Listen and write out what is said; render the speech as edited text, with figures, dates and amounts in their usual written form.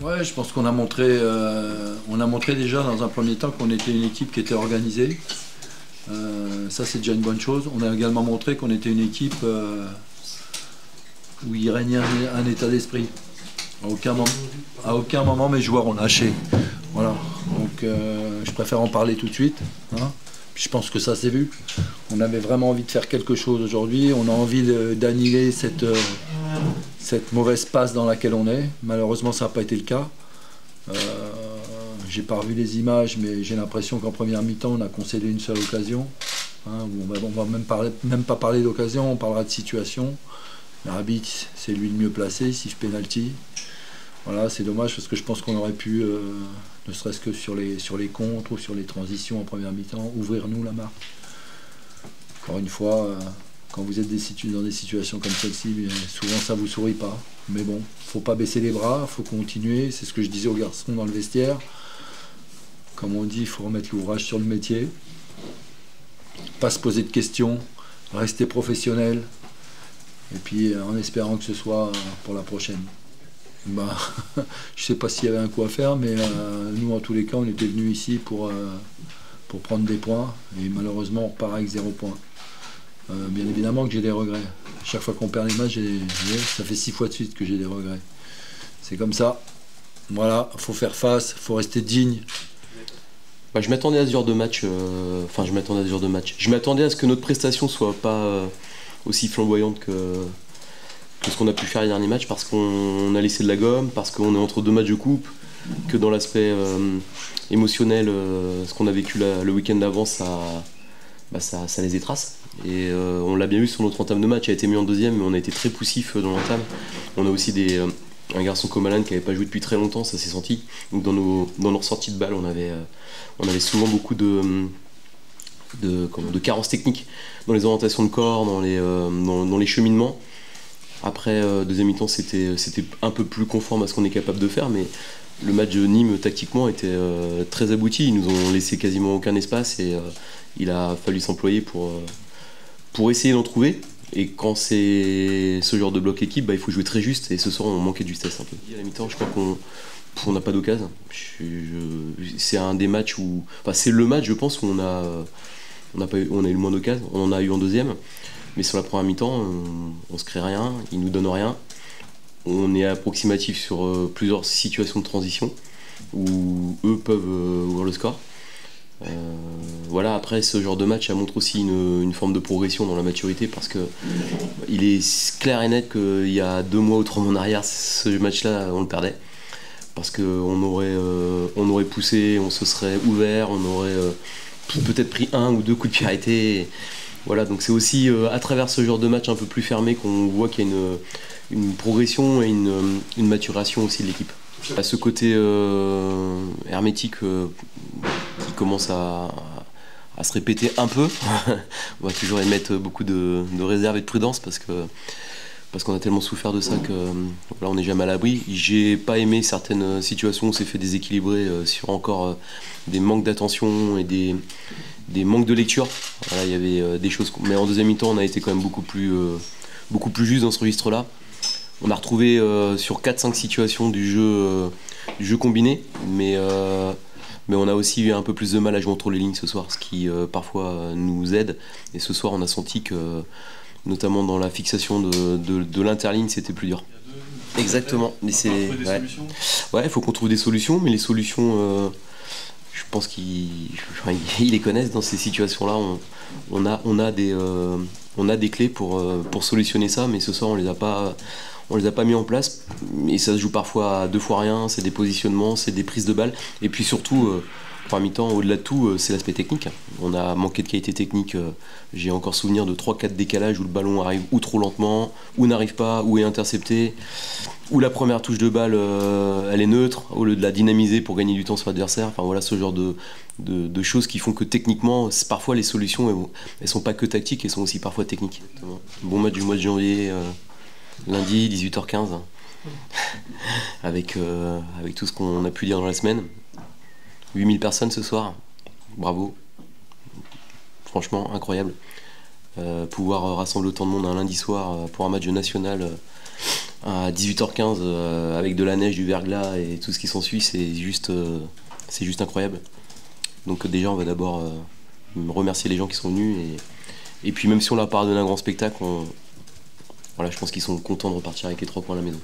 Ouais, je pense qu'on a montré déjà dans un premier temps qu'on était une équipe qui était organisée. Ça, c'est déjà une bonne chose. On a également montré qu'on était une équipe où il régnait un état d'esprit. À aucun moment mes joueurs ont lâché. Voilà. Donc je préfère en parler tout de suite, hein. Puis je pense que ça s'est vu. On avait vraiment envie de faire quelque chose aujourd'hui. On a envie d'annihiler cette mauvaise passe dans laquelle on est. Malheureusement, ça n'a pas été le cas. Euh, j'ai pas revu les images, mais j'ai l'impression qu'en première mi-temps, on a concédé une seule occasion. Hein, où on va même pas parler d'occasion, on parlera de situation. L'arbitre, c'est lui le mieux placé, il siffle penalty. Voilà, c'est dommage parce que je pense qu'on aurait pu, ne serait-ce que sur les contres ou sur les transitions en première mi-temps, ouvrir nous la marque. Encore une fois, quand vous êtes dans des situations comme celle-ci, souvent ça vous sourit pas. Mais bon, faut pas baisser les bras, faut continuer. C'est ce que je disais aux garçons dans le vestiaire. Comme on dit, il faut remettre l'ouvrage sur le métier. Pas se poser de questions, rester professionnel. Et puis en espérant que ce soit pour la prochaine. Bah, je sais pas s'il y avait un coup à faire, mais nous en tous les cas on était venus ici pour prendre des points et malheureusement on repart avec 0 points. Bien évidemment que j'ai des regrets. Chaque fois qu'on perd les matchs, ça fait 6 fois de suite que j'ai des regrets. C'est comme ça. Voilà, faut faire face, faut rester digne. Bah, je m'attendais à ce genre de match. Je m'attendais à ce genre de match. Je m'attendais à ce que notre prestation soit pas aussi flamboyante que ce qu'on a pu faire les derniers matchs parce qu'on a laissé de la gomme, parce qu'on est entre deux matchs de coupe, que dans l'aspect émotionnel, ce qu'on a vécu le week-end d'avant, ça les étrace. Et on l'a bien vu sur notre entame de match, il a été mis en deuxième, mais on a été très poussif dans l'entame. On a aussi un garçon comme Alan qui n'avait pas joué depuis très longtemps, ça s'est senti. Donc dans nos ressorties de balles, on avait souvent beaucoup de carences techniques dans les orientations de corps, dans les cheminements. Après, deuxième mi-temps, c'était un peu plus conforme à ce qu'on est capable de faire, mais le match de Nîmes, tactiquement, était très abouti. Ils nous ont laissé quasiment aucun espace et il a fallu s'employer pour essayer d'en trouver. Et quand c'est ce genre de bloc équipe, il faut jouer très juste. Et ce soir, on manquait de justesse un peu. À la mi-temps, je crois qu'on n'a pas d'occasion. C'est un des matchs où... Enfin, c'est le match, je pense, où on a eu le moins d'occasions. On en a eu en deuxième. Mais sur la première mi-temps, on se crée rien, ils nous donnent rien. On est approximatif sur plusieurs situations de transition où eux peuvent ouvrir le score. Voilà, après ce genre de match, ça montre aussi une forme de progression dans la maturité parce que il est clair et net qu'il y a 2 mois ou 3 mois en arrière, ce match-là, on le perdait. Parce qu'on aurait poussé, on se serait ouvert, on aurait peut-être pris 1 ou 2 coups de pied arrêtés. Voilà, donc c'est aussi à travers ce genre de match un peu plus fermé qu'on voit qu'il y a une progression et une maturation aussi de l'équipe. À ce côté hermétique qui commence à se répéter un peu, on va toujours émettre beaucoup de réserve et de prudence parce qu'on a tellement souffert de ça que là on n'est jamais à l'abri. J'ai pas aimé certaines situations où on s'est fait déséquilibrer sur encore des manques d'attention et des manques de lecture. Voilà, il y avait des choses, mais en deuxième mi-temps on a été quand même beaucoup plus juste dans ce registre-là. On a retrouvé sur 4-5 situations du jeu combiné, mais on a aussi eu un peu plus de mal à jouer entre les lignes ce soir, ce qui parfois nous aide. Et ce soir on a senti que, notamment dans la fixation de l'interligne, c'était plus dur. Exactement. Mais il faut qu'on trouve des solutions, mais les solutions... je pense qu'ils les connaissent dans ces situations-là. On a des clés pour solutionner ça, mais ce soir on les a pas mis en place. Et ça se joue parfois à 2 fois rien. C'est des positionnements, c'est des prises de balles. Et puis surtout, par mi-temps, au-delà de tout, c'est l'aspect technique. On a manqué de qualité technique. J'ai encore souvenir de 3-4 décalages où le ballon arrive ou trop lentement, ou n'arrive pas, ou est intercepté. Où la première touche de balle, elle est neutre, au lieu de la dynamiser pour gagner du temps sur l'adversaire. Enfin voilà, ce genre de choses qui font que techniquement, parfois les solutions, elles sont pas que tactiques, elles sont aussi parfois techniques. Bon match du mois de janvier, lundi, 18h15, avec tout ce qu'on a pu dire dans la semaine. 8000 personnes ce soir, bravo. Franchement, incroyable. Pouvoir rassembler autant de monde un lundi soir pour un match national à 18h15 avec de la neige, du verglas et tout ce qui s'ensuit, c'est juste incroyable. Donc déjà, on va d'abord remercier les gens qui sont venus et puis même si on leur a pas donné un grand spectacle, voilà, je pense qu'ils sont contents de repartir avec les 3 points à la maison.